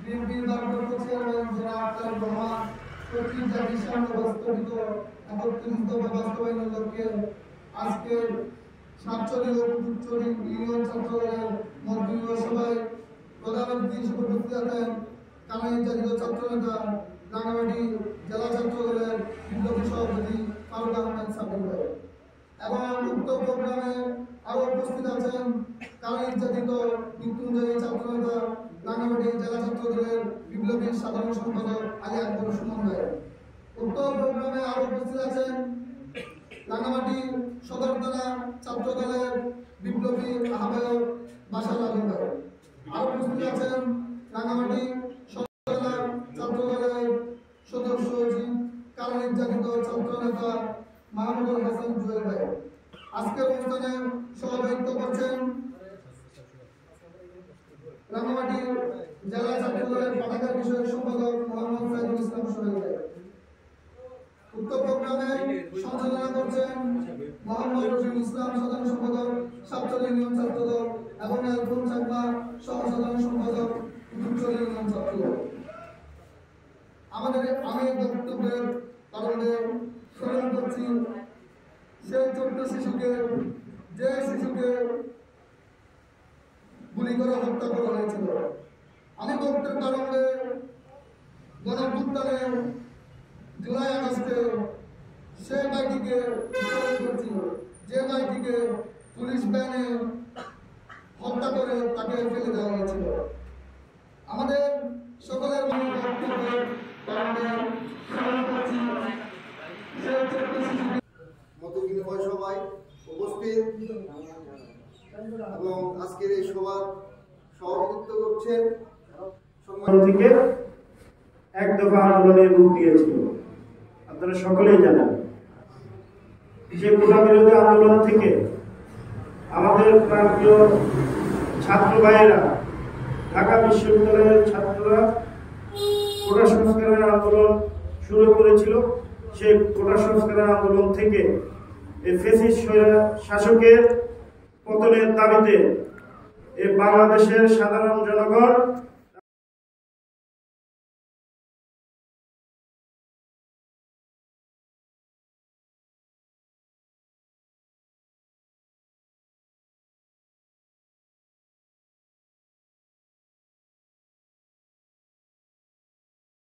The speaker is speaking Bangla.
বিএনপির ভারপ্রাপ্ত চেয়ারম্যান জনাব তারেক রহমান কর্তৃক জাতির সামনে বাস্তবিত ৩১ দফা বাস্তবায়নের লক্ষ্যে আজকে সাতচল্লিশ ও কুতুবচুরি ইউনিয়ন ছাত্রদলের মত বিনিময় সভায় প্রধান অতিথি হিসেবে উপস্থিত আছেন কানাইন জাতীয় ছাত্রনেতা রাঙ্গামাটি জেলা ছাত্রদলের বিপ্লবী সভাপতি ফারুক আহমেদ সাবির ভাই এবং উক্ত প্রোগ্রামে আরো উপস্থিত আছেন কানাইন জাতীয় মৃত্যুঞ্জয়ী ছাত্রনেতা রাঙ্গামাটি জেলা ছাত্রদলের বিপ্লবী সাধারণ সম্পাদক আলী আকবর সুমন ভাই। উক্ত প্রোগ্রামে আরো উপস্থিত আছেন রাঙ্গামাটি সদর থানা ছাত্রদলের বিপ্লবী আহ্বায়ক বাশার আলম ভাই। আরো উপস্থিত আছেন রাঙ্গামাটি সদর থানা ছাত্রদলের সদস্য সচিব কানাইন জাতীয় ছাত্র নেতা মাহমুদুল হাসান জুয়েল ভাই। আজকের অনুষ্ঠানে সভাপতিত্ব করছেন রাঙ্গামাটি জেলা ছাত্রদলের পতাকা বিষয়ক সম্পাদক মোহাম্মদ সাইদুল ইসলাম সোহেল ভাই। উক্ত প্রোগ্রামে সঞ্চালনা করছেন মোহাম্মদ রফিকুল ইসলাম সাধারণ সম্পাদক সাতচল্লিশ ইউনিয়ন ছাত্রদল এবং এলফুল চাকমা সহ সাধারণ সম্পাদক কুতুবচুরি ইউনিয়ন ছাত্রদল। আমি বক্তব্যের কারণে স্মরণ করছি সেই ছোট্ট শিশুকে গুলি করে হত্যা করা হয়েছিল। আমি বক্তব্যের কারণে গণঅভ্যুত্থানে জুলাই আগস্টে সে ভাইটিকে স্মরণ করছি যে ভাইটিকে পুলিশ ভ্যানে হত্যা করে তাকে ফেলে দেওয়া হয়েছিল। আমাদের সকলের বক্তব্যের কারণে স্মরণ করছি সেই ছোট্ট শিশুকে মত বিনিময় সভায় উপস্থিত এবং আজকের এই সভার সভাপতিত্ব করছেন থেকে এক দফা আন্দোলনের রূপ দিয়েছিল। আপনারা সকলেই জানেন যে কোটা বিরোধী আন্দোলন থেকে আমাদের প্রান্তীয় ছাত্র ভাইয়েরা ঢাকা বিশ্ববিদ্যালয়ের ছাত্ররা কোটা সংস্কারের আন্দোলন শুরু করেছিল। সেই কোটা সংস্কারের আন্দোলন থেকে এই ফ্যাসিস্ট শাসকের পতনের দাবিতে এই বাংলাদেশের সাধারণ জনগণ